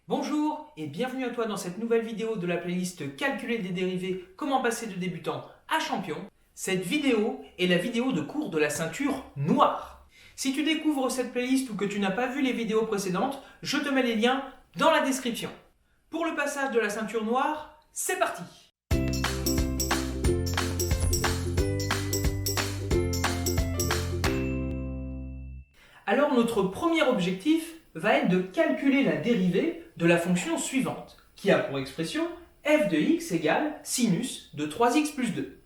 Bonjour et bienvenue à toi dans cette nouvelle vidéo de la playlist Calculer des dérivés, comment passer de débutant à champion. Cette vidéo est la vidéo de cours de la ceinture noire. Si tu découvres cette playlist ou que tu n'as pas vu les vidéos précédentes, je te mets les liens dans la description. Pour le passage de la ceinture noire, c'est parti! Alors notre premier objectif va être de calculer la dérivée de la fonction suivante, qui a pour expression f de x égale sinus de 3x plus 2.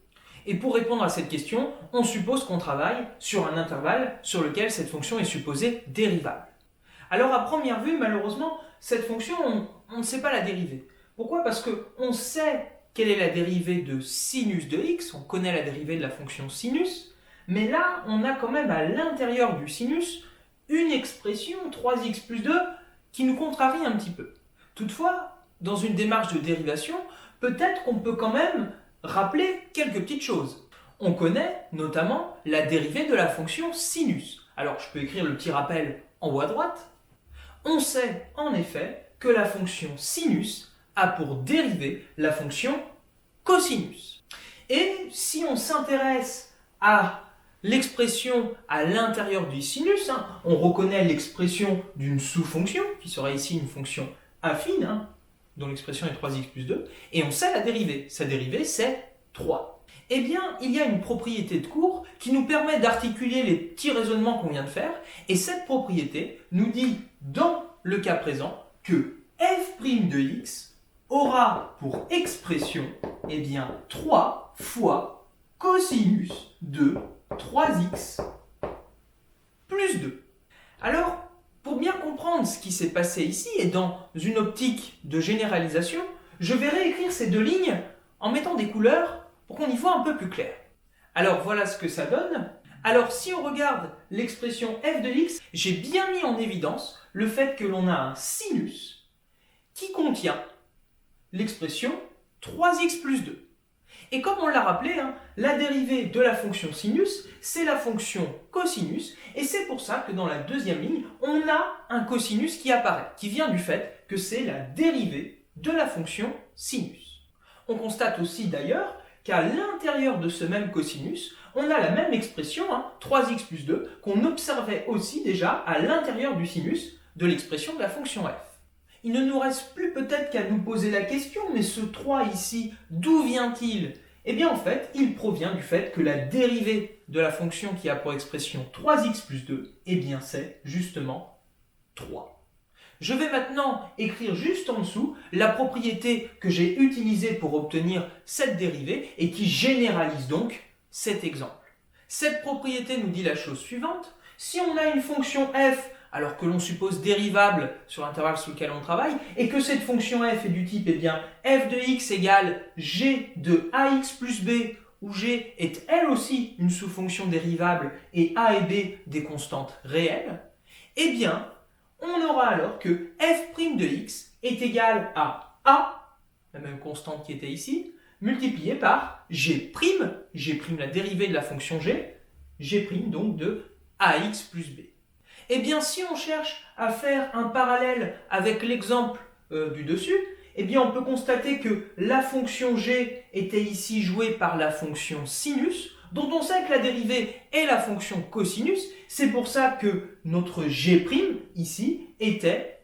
Et pour répondre à cette question, on suppose qu'on travaille sur un intervalle sur lequel cette fonction est supposée dérivable. Alors à première vue, malheureusement, cette fonction, on ne sait pas la dériver. Pourquoi? Parce qu'on sait quelle est la dérivée de sinus de x, on connaît la dérivée de la fonction sinus, mais là, on a quand même à l'intérieur du sinus une expression 3x plus 2 qui nous contrarie un petit peu. Toutefois, dans une démarche de dérivation, peut-être qu'on peut quand même rappeler quelques petites choses. On connaît notamment la dérivée de la fonction sinus. Alors je peux écrire le petit rappel en haut à droite. On sait en effet que la fonction sinus a pour dérivée la fonction cosinus. Et si on s'intéresse à l'expression à l'intérieur du sinus, on reconnaît l'expression d'une sous-fonction, qui sera ici une fonction affine, dont l'expression est 3x plus 2, et on sait la dérivée. Sa dérivée, c'est 3. Eh bien, il y a une propriété de cours qui nous permet d'articuler les petits raisonnements qu'on vient de faire, et cette propriété nous dit, dans le cas présent, que f' de x aura pour expression, 3 fois cosinus de 3x plus 2. Alors, pour bien comprendre ce qui s'est passé ici, et dans une optique de généralisation, je vais réécrire ces deux lignes en mettant des couleurs pour qu'on y voit un peu plus clair. Alors voilà ce que ça donne. Alors si on regarde l'expression f de x, j'ai bien mis en évidence le fait que l'on a un sinus qui contient l'expression 3x plus 2. Et comme on l'a rappelé, la dérivée de la fonction sinus, c'est la fonction cosinus, et c'est pour ça que dans la deuxième ligne, on a un cosinus qui apparaît, qui vient du fait que c'est la dérivée de la fonction sinus. On constate aussi d'ailleurs qu'à l'intérieur de ce même cosinus, on a la même expression, 3x plus 2, qu'on observait aussi déjà à l'intérieur du sinus de l'expression de la fonction f. Il ne nous reste plus peut-être qu'à nous poser la question, mais ce 3 ici, d'où vient-il? Eh bien en fait, il provient du fait que la dérivée de la fonction qui a pour expression 3x plus 2, eh bien c'est justement 3. Je vais maintenant écrire juste en dessous la propriété que j'ai utilisée pour obtenir cette dérivée et qui généralise donc cet exemple. Cette propriété nous dit la chose suivante. Si on a une fonction f alors que l'on suppose dérivable sur l'intervalle sur lequel on travaille, et que cette fonction f est du type, f de x égale g de ax plus b, où g est elle aussi une sous-fonction dérivable et a et b des constantes réelles, eh bien, on aura alors que f' de x est égal à a, la même constante qui était ici, multiplié par g', la dérivée de la fonction g' donc de ax plus b. Eh bien, si on cherche à faire un parallèle avec l'exemple du dessus, eh bien, on peut constater que la fonction g était ici jouée par la fonction sinus, dont on sait que la dérivée est la fonction cosinus. C'est pour ça que notre g' ici était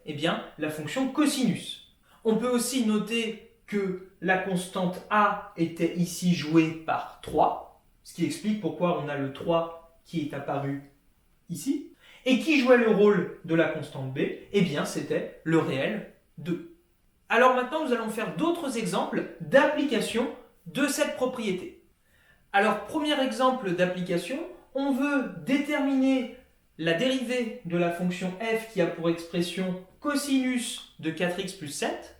la fonction cosinus. On peut aussi noter que la constante a était ici jouée par 3, ce qui explique pourquoi on a le 3 qui est apparu ici. Et qui jouait le rôle de la constante b? Eh bien, c'était le réel 2. Alors maintenant, nous allons faire d'autres exemples d'application de cette propriété. Alors, premier exemple d'application, on veut déterminer la dérivée de la fonction f qui a pour expression cosinus de 4x plus 7.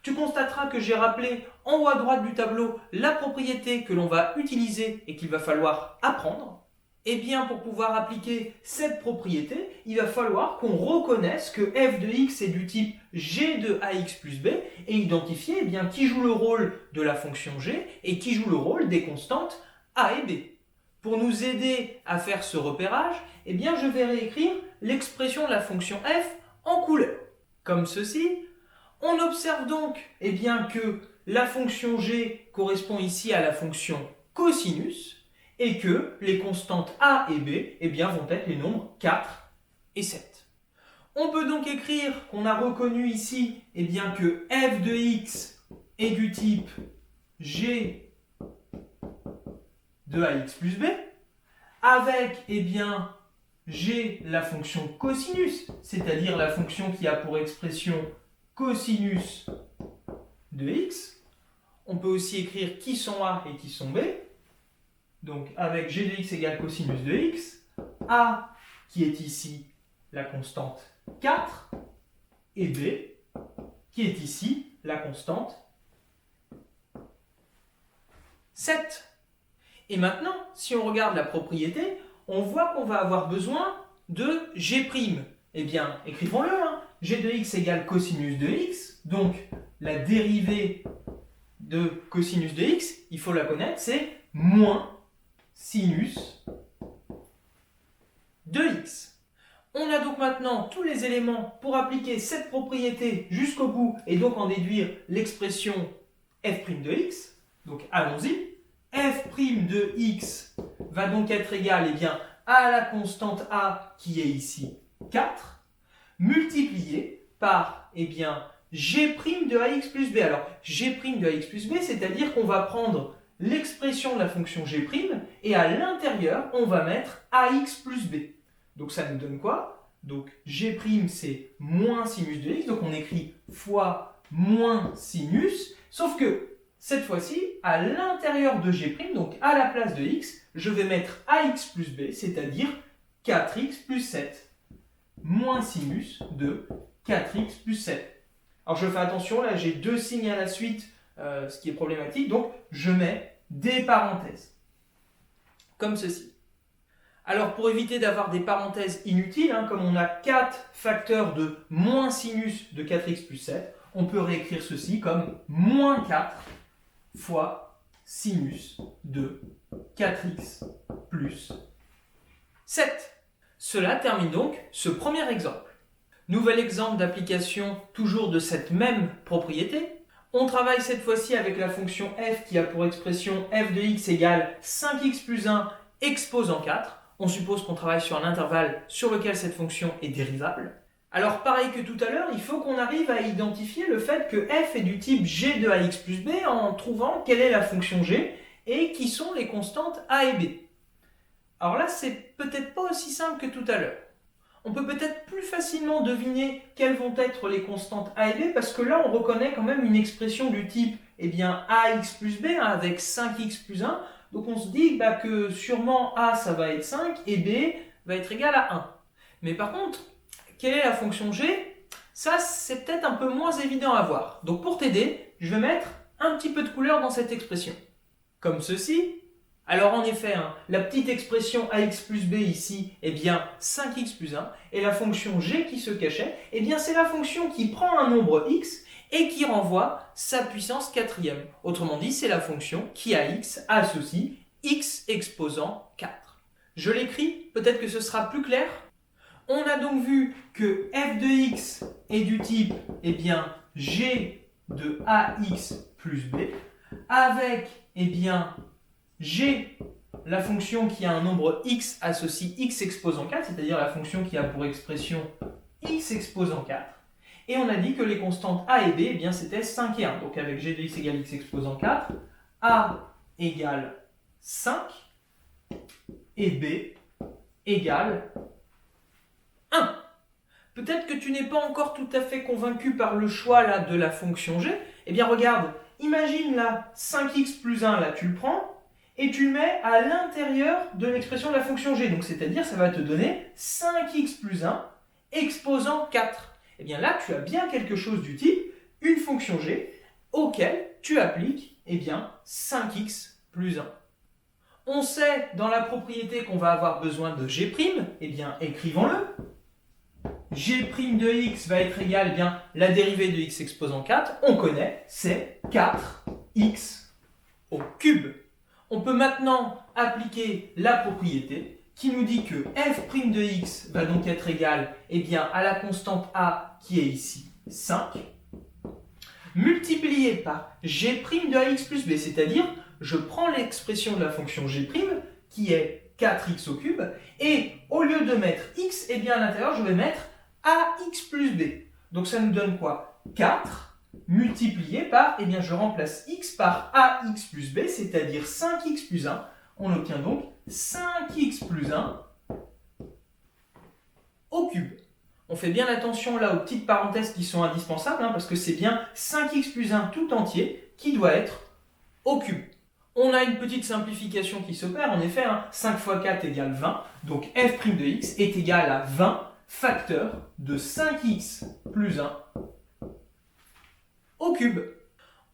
Tu constateras que j'ai rappelé en haut à droite du tableau la propriété que l'on va utiliser et qu'il va falloir apprendre. Eh bien, pour pouvoir appliquer cette propriété, il va falloir qu'on reconnaisse que f de x est du type g de ax plus b et identifier qui joue le rôle de la fonction g et qui joue le rôle des constantes a et b. Pour nous aider à faire ce repérage, je vais réécrire l'expression de la fonction f en couleur, comme ceci. On observe donc eh bien, que la fonction g correspond ici à la fonction cosinus et que les constantes a et b eh bien, vont être les nombres 4 et 7. On peut donc écrire qu'on a reconnu ici eh bien, que f de x est du type g de ax plus b avec eh bien, g la fonction cosinus, c'est-à-dire la fonction qui a pour expression cosinus de x. On peut aussi écrire qui sont a et qui sont b. Donc avec g de x égale cosinus de x, a qui est ici la constante 4 et b qui est ici la constante 7. Et maintenant, si on regarde la propriété, on voit qu'on va avoir besoin de g'. Eh bien, écrivons-le, hein. G de x égale cosinus de x, donc la dérivée de cosinus de x, il faut la connaître, c'est moins sinus de x. On a donc maintenant tous les éléments pour appliquer cette propriété jusqu'au bout et donc en déduire l'expression f' de x. Donc allons-y. F' de x va donc être égal eh bien, à la constante a qui est ici 4, multiplié par eh bien, g' de ax plus b. Alors, g' de ax plus b, c'est-à-dire qu'on va prendre l'expression de la fonction g' et à l'intérieur, on va mettre ax plus b. Donc ça nous donne quoi? Donc g' c'est moins sinus de x, donc on écrit fois moins sinus, sauf que cette fois-ci, à l'intérieur de g', donc à la place de x, je vais mettre ax plus b, c'est-à-dire 4x plus 7, moins sinus de 4x plus 7. Alors je fais attention, là j'ai deux signes à la suite, ce qui est problématique, donc je mets des parenthèses, comme ceci. Alors pour éviter d'avoir des parenthèses inutiles, hein, comme on a 4 facteurs de moins sinus de 4x plus 7, on peut réécrire ceci comme moins 4 fois sinus de 4x plus 7. Cela termine donc ce premier exemple. Nouvel exemple d'application toujours de cette même propriété. On travaille cette fois-ci avec la fonction f qui a pour expression f de x égale 5x plus 1 exposant 4. On suppose qu'on travaille sur un intervalle sur lequel cette fonction est dérivable. Alors pareil que tout à l'heure, il faut qu'on arrive à identifier le fait que f est du type g de ax plus b en trouvant quelle est la fonction g et qui sont les constantes a et b. Alors là, c'est peut-être pas aussi simple que tout à l'heure. On peut peut-être plus facilement deviner quelles vont être les constantes a et b parce que là, on reconnaît quand même une expression du type eh bien, ax plus b hein, avec 5x plus 1. Donc on se dit que sûrement a ça va être 5 et b va être égal à 1. Mais par contre, quelle est la fonction g? Ça, c'est peut-être un peu moins évident à voir. Donc pour t'aider, je vais mettre un petit peu de couleur dans cette expression. Comme ceci. Alors en effet, hein, la petite expression ax plus b ici, eh bien 5x plus 1, et la fonction g qui se cachait, eh bien c'est la fonction qui prend un nombre x et qui renvoie sa puissance quatrième. Autrement dit, c'est la fonction qui à x associe x exposant 4. Je l'écris, peut-être que ce sera plus clair. On a donc vu que f de x est du type eh bien, g de ax plus b, avec eh bien, g, la fonction qui a un nombre x associe x exposant 4, c'est-à-dire la fonction qui a pour expression x exposant 4. Et on a dit que les constantes a et b, eh bien, c'était 5 et 1. Donc avec g de x égale x exposant 4, a égale 5 et b égale 1. Peut-être que tu n'es pas encore tout à fait convaincu par le choix là, de la fonction g. Eh bien regarde, imagine là 5x plus 1, là tu le prends, et tu le mets à l'intérieur de l'expression de la fonction g. Donc c'est-à-dire ça va te donner 5x plus 1 exposant 4. Eh bien là tu as bien quelque chose du type une fonction g auquel tu appliques eh bien, 5x plus 1. On sait dans la propriété qu'on va avoir besoin de g', eh bien écrivons-le. G' de x va être égal eh bien, la dérivée de x exposant 4, on connaît, c'est 4x au cube. On peut maintenant appliquer la propriété qui nous dit que f' de x va donc être égal eh bien, à la constante a qui est ici 5 multiplié par g' de ax plus b, c'est-à-dire je prends l'expression de la fonction g' qui est 4x au cube et au lieu de mettre x, eh bien à l'intérieur je vais mettre ax plus b. Donc ça nous donne quoi? 4 multiplié par, eh bien je remplace x par ax plus b, c'est-à-dire 5x plus 1. On obtient donc 5x plus 1 au cube. On fait bien attention là aux petites parenthèses qui sont indispensables, parce que c'est bien 5x plus 1 tout entier qui doit être au cube. On a une petite simplification qui s'opère, en effet, 5 fois 4 égale 20, donc f' de x est égal à 20 facteurs de 5x plus 1 au cube.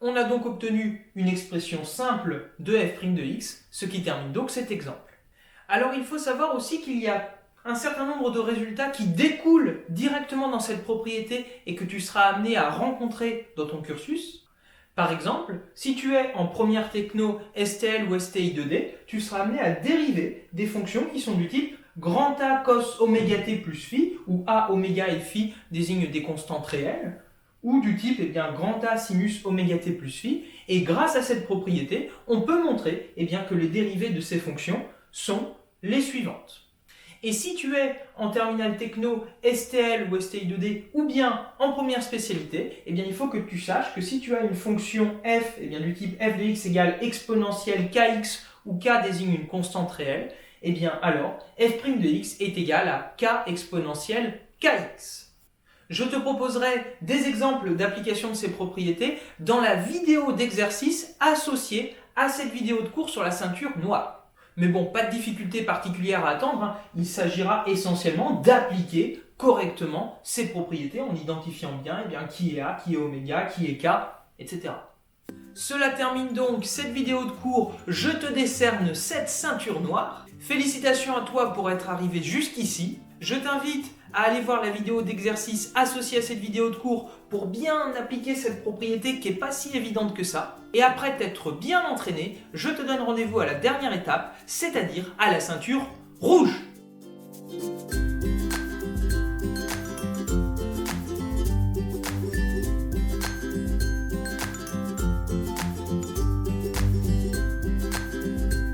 On a donc obtenu une expression simple de f' de x, ce qui termine donc cet exemple. Alors il faut savoir aussi qu'il y a un certain nombre de résultats qui découlent directement dans cette propriété et que tu seras amené à rencontrer dans ton cursus. Par exemple, si tu es en première techno STL ou STI 2D, tu seras amené à dériver des fonctions qui sont du type grand A cos oméga t plus phi, où A, oméga et phi désignent des constantes réelles, ou du type grand A sinus oméga t plus phi, et grâce à cette propriété, on peut montrer que les dérivées de ces fonctions sont les suivantes. Et si tu es en terminale techno STL ou STI 2D ou bien en première spécialité, il faut que tu saches que si tu as une fonction f du type f de x égale exponentielle kx où k désigne une constante réelle, alors f' de x est égal à k exponentielle kx. Je te proposerai des exemples d'application de ces propriétés dans la vidéo d'exercice associée à cette vidéo de cours sur la ceinture noire. Mais bon, pas de difficulté particulière à attendre, il s'agira essentiellement d'appliquer correctement ces propriétés en identifiant bien, qui est A, qui est oméga, qui est K, etc. Cela termine donc cette vidéo de cours, je te décerne cette ceinture noire. Félicitations à toi pour être arrivé jusqu'ici. Je t'invite à aller voir la vidéo d'exercice associée à cette vidéo de cours pour bien appliquer cette propriété qui n'est pas si évidente que ça. Et après t'être bien entraîné, je te donne rendez-vous à la dernière étape, c'est-à-dire à la ceinture rouge.